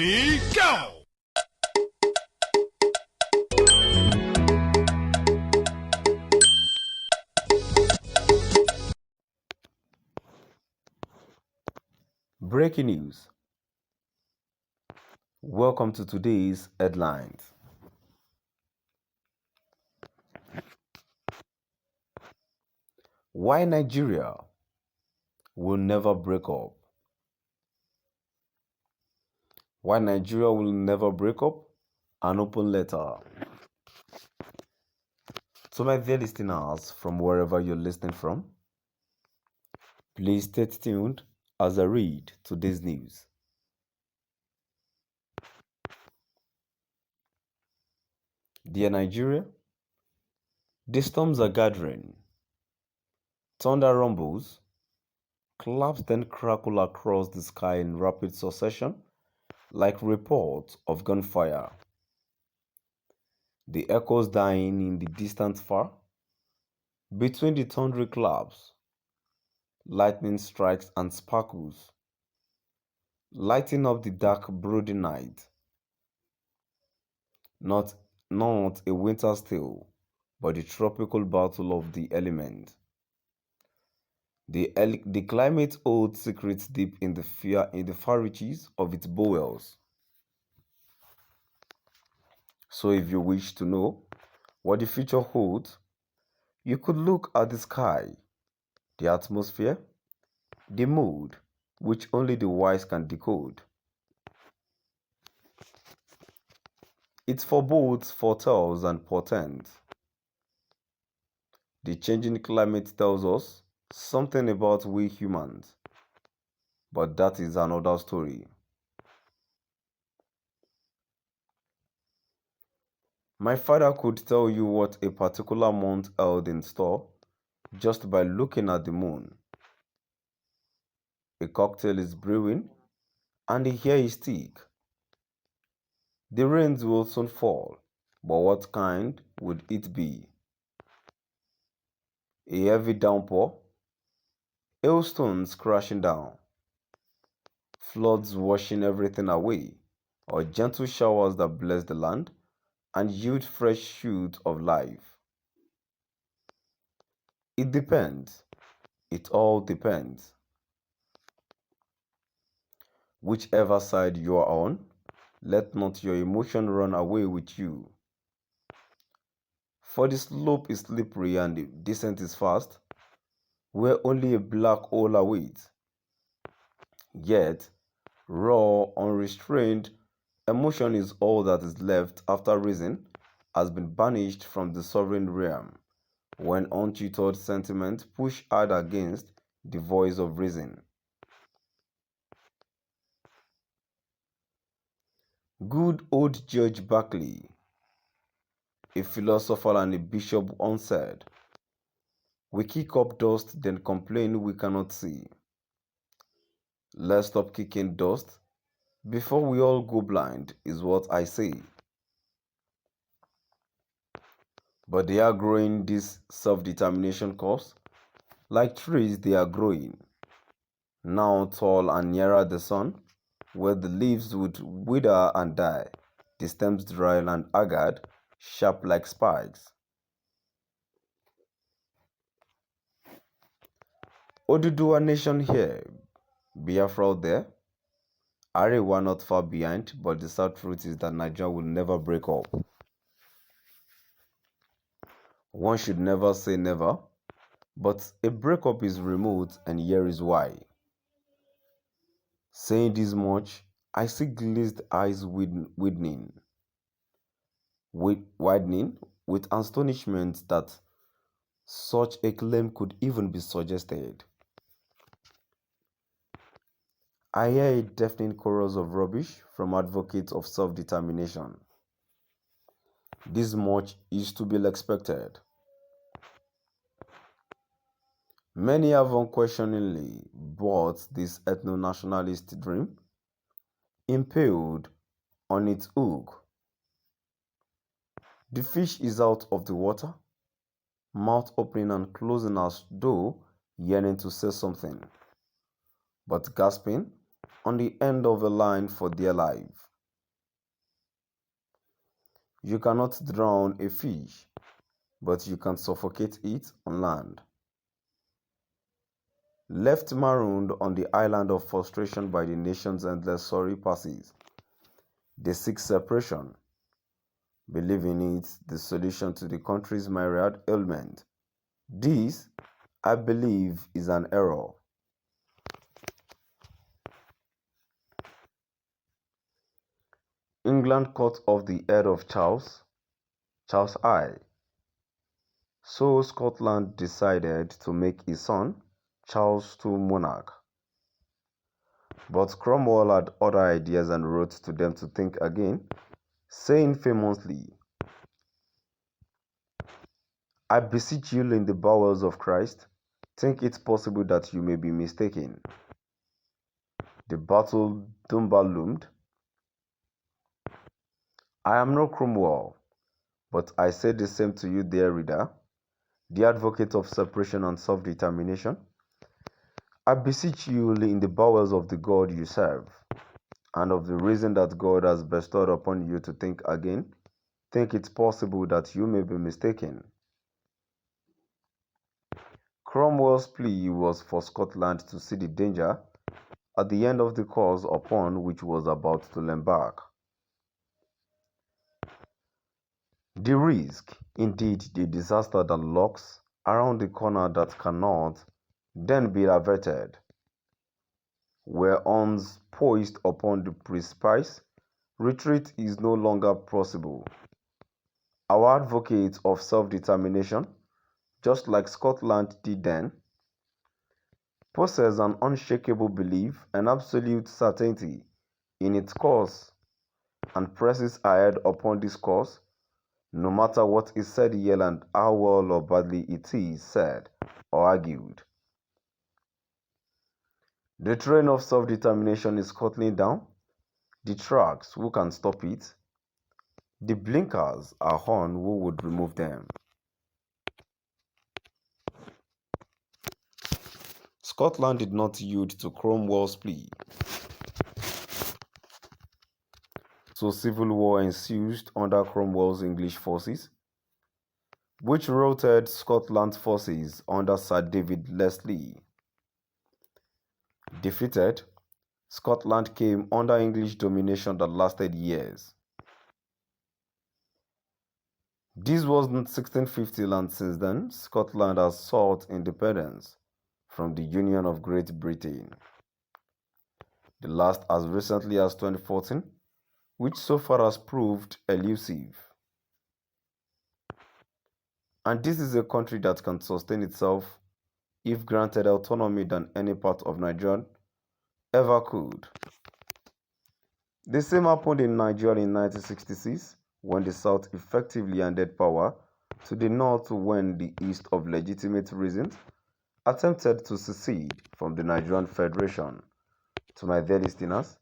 Ready, go! Breaking news. Welcome to today's headlines. Why Nigeria will never break up. Why Nigeria will never break up? An open letter. To my dear listeners from wherever you're listening from, please stay tuned as I read today's news. Dear Nigeria, the storms are gathering. Thunder rumbles, claps then crackle across the sky in rapid succession like reports of gunfire. The echoes dying in the distant far. Between the thundering claps, lightning strikes and sparkles, lighting up the dark brooding night. Not a winter still, but the tropical battle of the element. The climate holds secrets deep in the far reaches of its bowels. So if you wish to know what the future holds, you could look at the sky, the atmosphere, the mood, which only the wise can decode. It forebodes, foretells, and portends. The changing climate tells us something about we humans, but that is another story. My father could tell you what a particular month held in store just by looking at the moon. A cocktail is brewing, and the air is thick. The rains will soon fall, but what kind would it be? A heavy downpour, hailstones crashing down, floods washing everything away, or gentle showers that bless the land and yield fresh shoots of life. It depends. It all depends. Whichever side you are on, let not your emotion run away with you. For the slope is slippery and the descent is fast, where only a black hole awaits. Yet, raw, unrestrained emotion is all that is left after reason has been banished from the sovereign realm, when untutored sentiment push hard against the voice of reason. Good old George Berkeley, a philosopher and a bishop, once said, "We kick up dust, then complain we cannot see." Let's stop kicking dust before we all go blind, is what I say. But they are growing this self-determination course. Like trees, they are growing, now tall and nearer the sun, where the leaves would wither and die, the stems dry and haggard, sharp like spikes. Oduduwa nation here, Biafra there, Arewa not far behind, but the sad truth is that Nigeria will never break up. One should never say never, but a breakup is remote, and here is why. Saying this much, I see glazed eyes widening with astonishment that such a claim could even be suggested. I hear a deafening chorus of rubbish from advocates of self-determination. This much is to be expected. Many have unquestioningly bought this ethno-nationalist dream, impaled on its hook. The fish is out of the water, mouth opening and closing as though yearning to say something, but gasping on the end of a line for dear life. You cannot drown a fish, but you can suffocate it on land. Left marooned on the island of frustration by the nation's endless sorry passes, they seek separation, believing it the solution to the country's myriad ailment. This, I believe, is an error. England cut off the head of Charles I. So Scotland decided to make his son, Charles II, monarch. But Cromwell had other ideas and wrote to them to think again, saying famously, "I beseech you in the bowels of Christ, think it possible that you may be mistaken." The battle Dunbar loomed. I am no Cromwell, but I say the same to you, dear reader, the advocate of separation and self-determination. I beseech you in the bowels of the God you serve, and of the reason that God has bestowed upon you to think again, think it possible that you may be mistaken. Cromwell's plea was for Scotland to see the danger at the end of the course upon which was about to embark. The risk, indeed the disaster that lurks around the corner that cannot then be averted. Where arms poised upon the precipice, retreat is no longer possible. Our advocates of self-determination, just like Scotland did then, possess an unshakable belief and absolute certainty in its course, and presses ahead upon this course, no matter what is said here and how well or badly it is said or argued. The train of self-determination is scuttling down. The tracks, who can stop it? The blinkers are on, who would remove them? Scotland did not yield to Cromwell's plea. So civil war ensued under Cromwell's English forces, which routed Scotland's forces under Sir David Leslie. Defeated, Scotland came under English domination that lasted years. This was in 1650, and since then, Scotland has sought independence from the Union of Great Britain. The last as recently as 2014, which so far has proved elusive. And this is a country that can sustain itself if granted autonomy than any part of Nigeria ever could. The same happened in Nigeria in 1966, when the South effectively handed power to the North when the East, of legitimate reasons, attempted to secede from the Nigerian Federation. To my dear listeners,